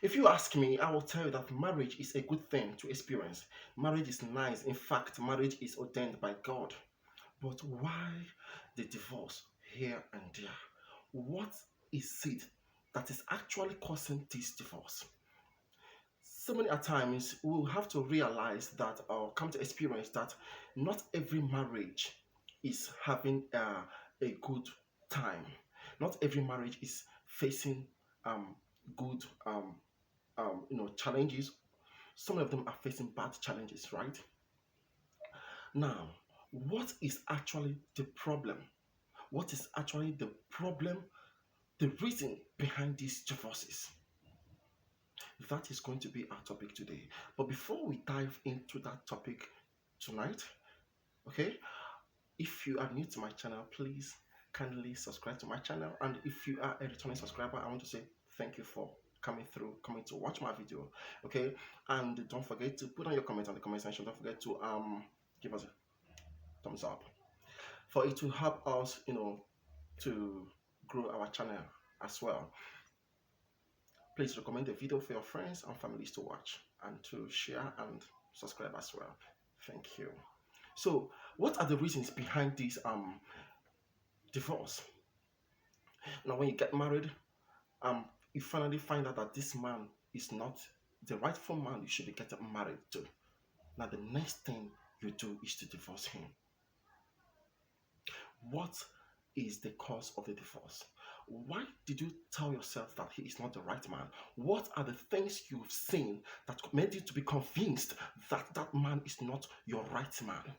If you ask me, I will tell you that marriage is a good thing to experience. Marriage is nice. In fact, marriage is ordained by God. But why the divorce here and there? What is it that is actually causing this divorce? So many a times we will have to realize that or come to experience that not every marriage is having a good time. Not every marriage is facing um, good challenges. Some of them are facing bad challenges, right? Now, what is actually the problem? What is actually the problem, the reason behind these divorces? That is going to be our topic today. But before we dive into that topic tonight, okay, if you are new to my channel, please kindly subscribe to my channel. And if you are a returning subscriber, I want to say thank you for coming to watch my video. Okay, and don't forget to put on your comments on the comment section. Don't forget to give us a thumbs up, for it will help us, to grow our channel as well. Please recommend the video for your friends and families to watch and to share and subscribe as well. Thank you. So, what are the reasons behind this divorce? Now, when you get married, you finally find out that this man is not the rightful man you should be getting married to. Now, the next thing you do is to divorce him. What is the cause of the divorce? Why did you tell yourself that he is not the right man? What are the things you've seen that made you to be convinced that that man is not your right man?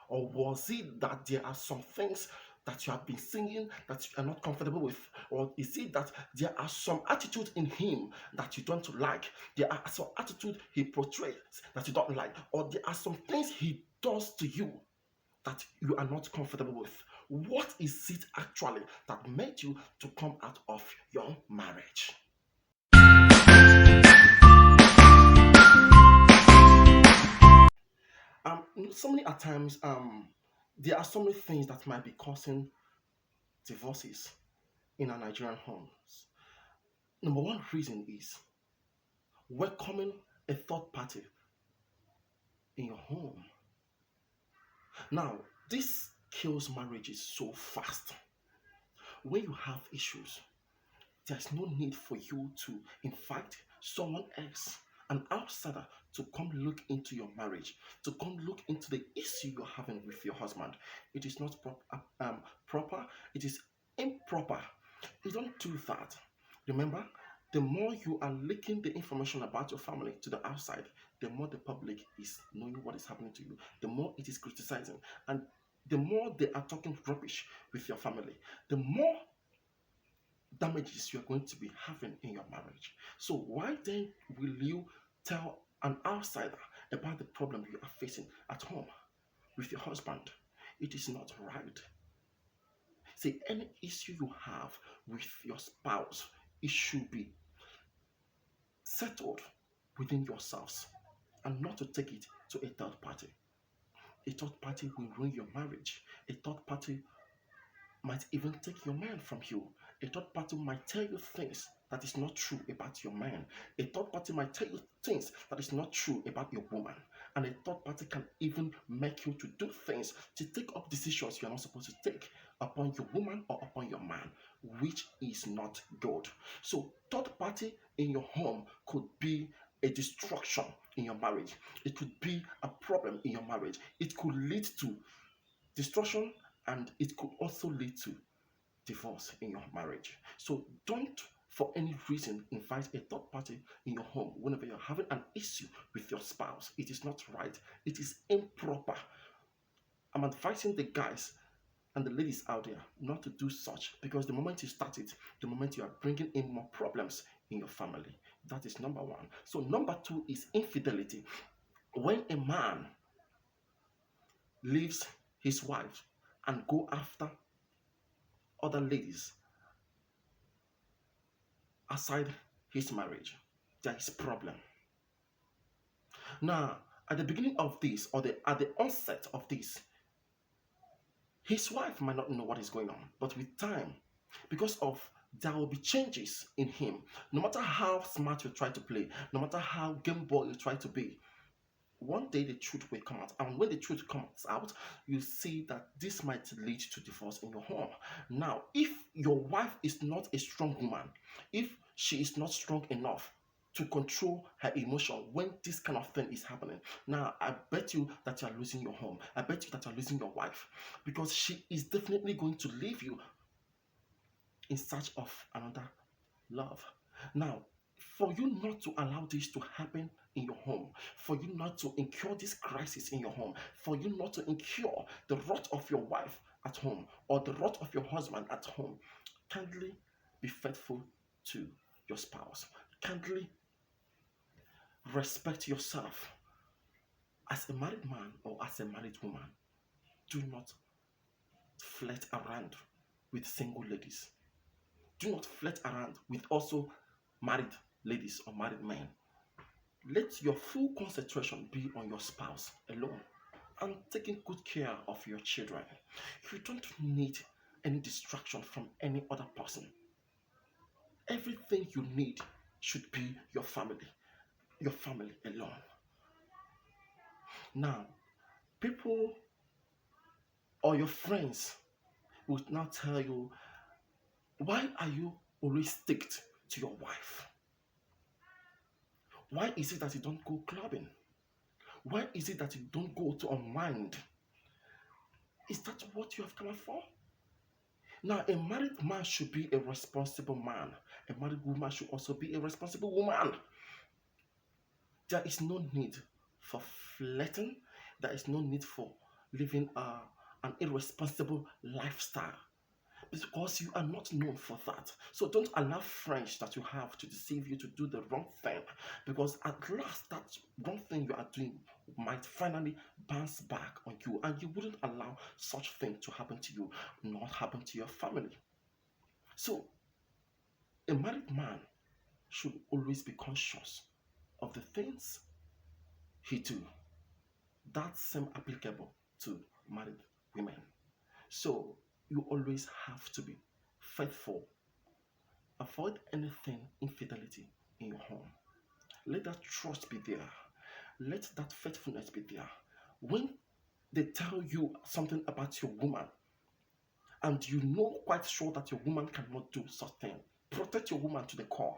Or was it that there are some things that you have been seeing that you are not comfortable with? Or is it that there are some attitude in him that you don't like? There are some attitude he portrays that you don't like? Or there are some things he does to you that you are not comfortable with? What is it actually that made you to come out of your marriage? So many at times, there are so many things that might be causing divorces in our Nigerian homes. Number one reason is welcoming a third party in your home. Now, this kills marriages so fast. When you have issues, there's no need for you to invite someone else, an outsider, to come look into your marriage, to come look into the issue you're having with your husband. It is not proper, it is improper. You don't do that. Remember, the more you are leaking the information about your family to the outside, the more the public is knowing what is happening to you, the more it is criticizing, and the more they are talking rubbish with your family, the more damages you are going to be having in your marriage. So why then will you tell an outsider about the problem you are facing at home with your husband? It is not right. See, any issue you have with your spouse, it should be settled within yourselves and not to take it to a third party. A third party will ruin your marriage. A third party might even take your man from you. A third party might tell you things that is not true about your man. A third party might tell you things that is not true about your woman. And a third party can even make you to do things, to take up decisions you are not supposed to take upon your woman or upon your man, which is not good. So third party in your home could be a destruction in your marriage. It could be a problem in your marriage. It could lead to destruction, and it could also lead to divorce in your marriage. So don't for any reason invite a third party in your home whenever you're having an issue with your spouse. It is not right. It is improper. I'm advising the guys and the ladies out there not to do such, because the moment you start it, the moment you are bringing in more problems in your family. That is number one. So number two is infidelity. When a man leaves his wife and go after other ladies aside his marriage, there is problem. Now, at the beginning of this, or at the onset of this, his wife might not know what is going on, but with time, because of there will be changes in him. No matter how smart you try to play, no matter how game boy you try to be, one day the truth will come out. And when the truth comes out, you see that this might lead to divorce in your home. Now, if your wife is not a strong woman, if she is not strong enough to control her emotion when this kind of thing is happening, now I bet you that you are losing your home. I bet you that you are losing your wife, because she is definitely going to leave you in search of another love. Now, for you not to allow this to happen in your home, for you not to incur this crisis in your home, for you not to incur the wrath of your wife at home or the wrath of your husband at home, kindly be faithful to your spouse. Kindly respect yourself as a married man or as a married woman. Do not flirt around with single ladies. Do not flirt around with also married ladies or married men. Let your full concentration be on your spouse alone and taking good care of your children. You don't need any distraction from any other person. Everything you need should be your family alone. Now, people or your friends will now tell you, why are you always sticked to your wife? Why is it that you don't go clubbing? Why is it that you don't go to unwind? Is that what you have come for? Now, a married man should be a responsible man. A married woman should also be a responsible woman. There is no need for flirting. There is no need for living an irresponsible lifestyle, because you are not known for that. So don't allow friends that you have to deceive you to do the wrong thing, because at last that wrong thing you are doing might finally bounce back on you, and you wouldn't allow such thing to happen to you, not happen to your family. So a married man should always be conscious of the things he do. That's same applicable to married women. So you always have to be faithful. Avoid anything infidelity in your home. Let that trust be there. Let that faithfulness be there. When they tell you something about your woman and you know quite sure that your woman cannot do such thing, protect your woman to the core.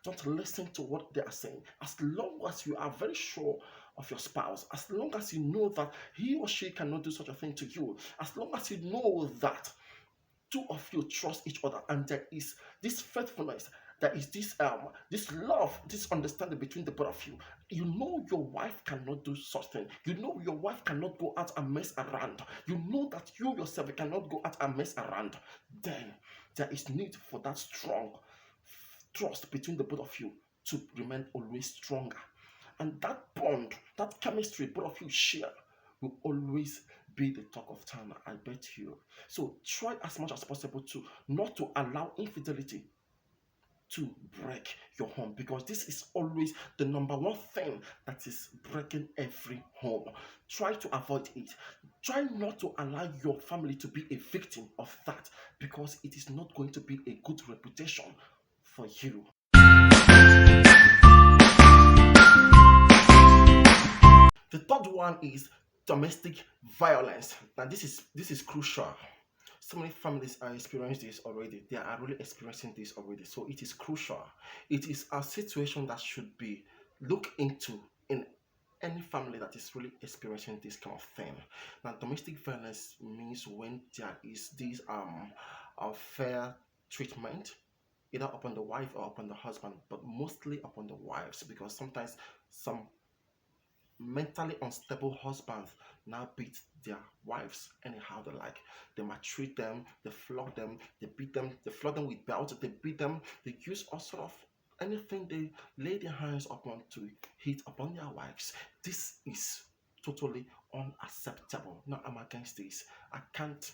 Don't listen to what they are saying. As long as you are very sure of your spouse, as long as you know that he or she cannot do such a thing to you, as long as you know that two of you trust each other and there is this faithfulness, there is this love, this understanding between the both of you, you know your wife cannot do such thing. You know your wife cannot go out and mess around. You know that you yourself cannot go out and mess around. Then there is need for that strong trust between the both of you to remain always stronger. And that bond, that chemistry both of you share will always be the talk of town, I bet you. So try as much as possible to not to allow infidelity to break your home, because this is always the number one thing that is breaking every home. Try to avoid it. Try not to allow your family to be a victim of that, because it is not going to be a good reputation for you. The third one is domestic violence. Now this is crucial. So many families are experiencing this already. They are really experiencing this already. So it is crucial. It is a situation that should be looked into in any family that is really experiencing this kind of thing. Now, domestic violence means when there is this unfair treatment, either upon the wife or upon the husband, but mostly upon the wives, because sometimes some mentally unstable husbands now beat their wives anyhow they like. They maltreat them, they flog them, they beat them, they flog them with belts, they beat them, they use all sort of anything they lay their hands upon to hit upon their wives. This is totally unacceptable. Now I'm against this. I can't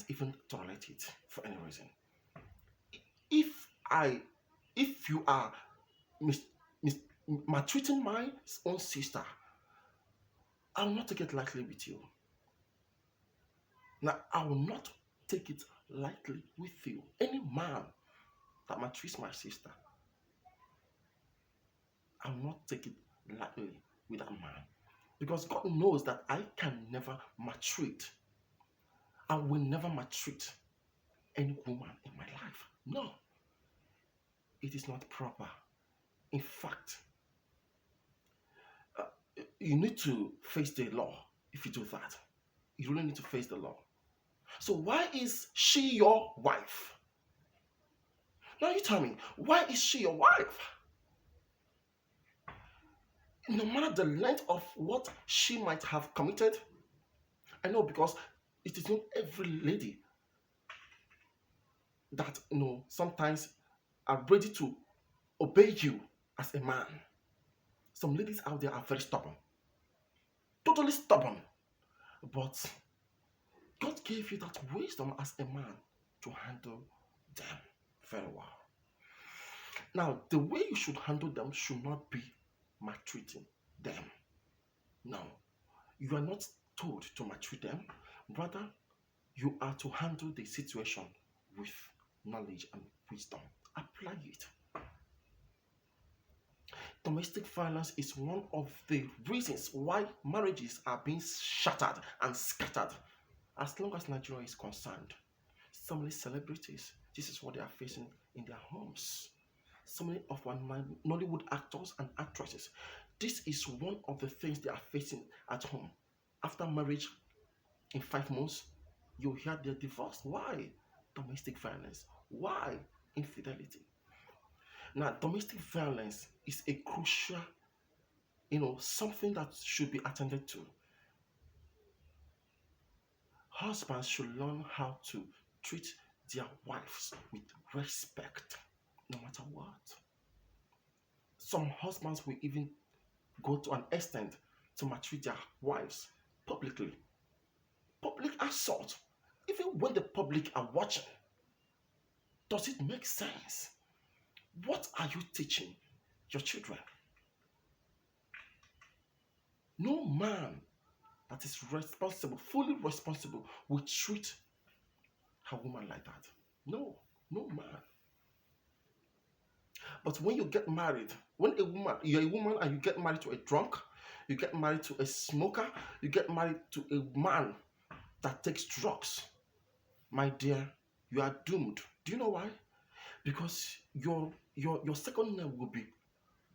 even tolerate it for any reason. If I if you are mis, mis, maltreating my own sister, I will not take it lightly with you. Now, I will not take it lightly with you. Any man that maltreats my sister, I will not take it lightly with that man. Because God knows that I can never maltreat. I will never maltreat any woman in my life. No, it is not proper. In fact, uh, you need to face the law if you do that. You really need to face the law. So why is she your wife? Now you tell me, why is she your wife? No matter the length of what she might have committed, I know because it is not every lady that sometimes are ready to obey you as a man. Some ladies out there are very stubborn, totally stubborn. But God gave you that wisdom as a man to handle them very well. Now, the way you should handle them should not be maltreating them. No, you are not told to maltreat them. Rather, you are to handle the situation with knowledge and wisdom. Apply it. Domestic violence is one of the reasons why marriages are being shattered and scattered. As long as Nigeria is concerned, so many celebrities, this is what they are facing in their homes. So many of our Nollywood actors and actresses, this is one of the things they are facing at home. After marriage, in 5 months, you hear they're divorced. Why? Domestic violence. Why? Infidelity. Now, domestic violence is a crucial, something that should be attended to. Husbands should learn how to treat their wives with respect, no matter what. Some husbands will even go to an extent to maltreat their wives publicly. Public assault, even when the public are watching. Does it make sense? What are you teaching your children? No man that is responsible, fully responsible, will treat a woman like that. No, no man. But when you get married, when you're a woman and you get married to a drunk, you get married to a smoker, you get married to a man that takes drugs, my dear, you are doomed. Do you know why? Because your second name will be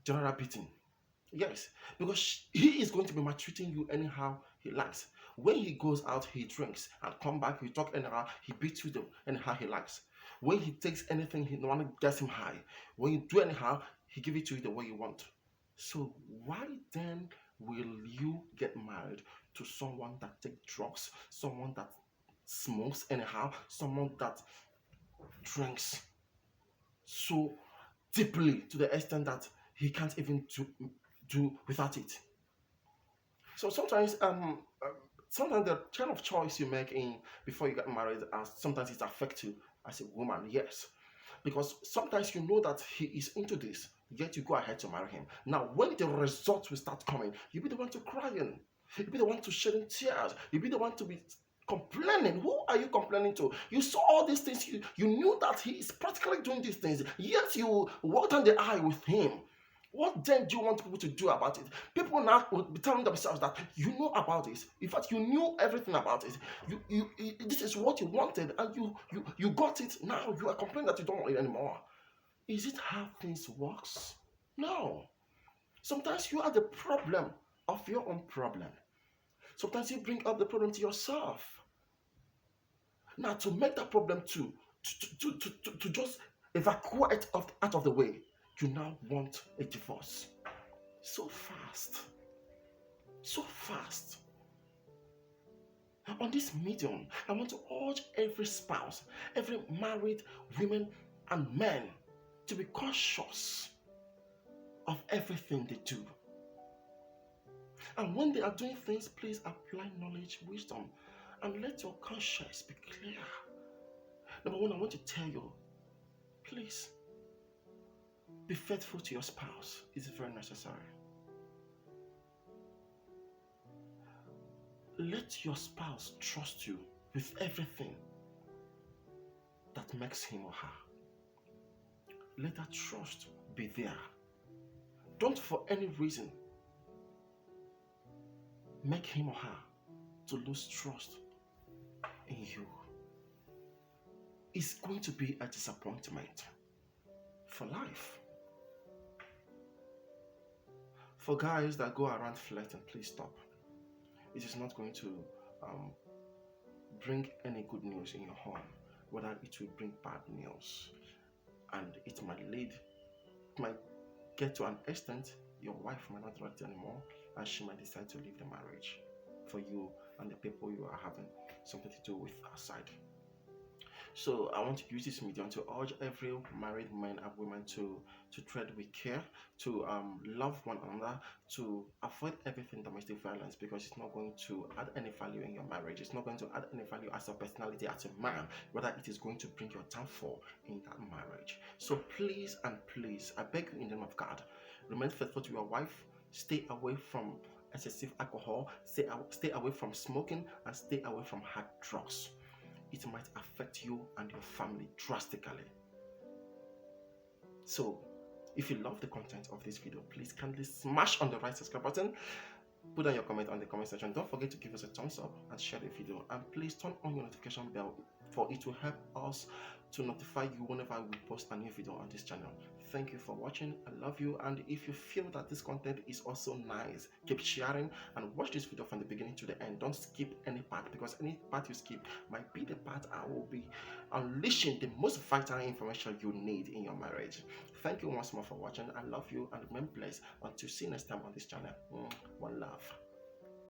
general beating. Yes, because he is going to be maltreating you anyhow he likes. When he goes out, he drinks and come back, he talk anyhow, he beats you anyhow he likes. When he takes anything, he no one gets him high. When you do anyhow, he give it to you the way you want. So why then will you get married to someone that takes drugs, someone that smokes anyhow, someone that drinks so deeply to the extent that he can't even do without it? So sometimes the kind of choice you make in before you get married, sometimes it affects you as a woman. Yes, because sometimes you know that he is into this, yet you go ahead to marry him. Now, when the results will start coming, you'll be the one to crying, you'll be the one to shedding tears, you'll be the one to be complaining. Who are you complaining to? You saw all these things, you knew that he is practically doing these things, yet you walked on the eye with him. What then do you want people to do about it? People now will be telling themselves that you know about this. In fact, you knew everything about it. This is what you wanted, and you got it. Now you are complaining that you don't want it anymore. Is it how things works? No. Sometimes you are the problem of your own problem. Sometimes you bring up the problem to yourself. Now to make that problem to just evacuate out of the way, you now want a divorce. So fast. So fast. On this medium, I want to urge every spouse, every married women and men to be cautious of everything they do. And when they are doing things, please apply knowledge, wisdom, and let your conscience be clear. Number one, I want to tell you, please be faithful to your spouse. It's very necessary. Let your spouse trust you with everything. makes him or her. Let that trust be there. Don't for any reason make him or her to lose trust in you. It's going to be a disappointment for life. For guys that go around flirting, please stop. It is not going to um, bring any good news in your home, whether it will bring bad news. And it might get to an extent your wife might not like it anymore, and she might decide to leave the marriage for you and the people you are having something to do with outside. So I want to use this medium to urge every married man and woman to tread with care, to love one another, to avoid everything domestic violence, because it's not going to add any value in your marriage. It's not going to add any value as a personality, as a man, whether it is going to bring your downfall in that marriage. So please and please, I beg you in the name of God, remain faithful to your wife. Stay away from excessive alcohol, stay away from smoking, and stay away from hard drugs. It might affect you and your family drastically. So, if you love the content of this video, please kindly smash on the right subscribe button. Put down your comment on the comment section. Don't forget to give us a thumbs up and share the video. And please turn on your notification bell, for it will help us to notify you whenever we post a new video on this channel. Thank you for watching. I love you. And if you feel that this content is also nice, keep sharing and watch this video from the beginning to the end. Don't skip any part, because any part you skip might be the part I will be unleashing the most vital information you need in your marriage. Thank you once more for watching. I love you and remain blessed. Until see you next time on this channel. One love.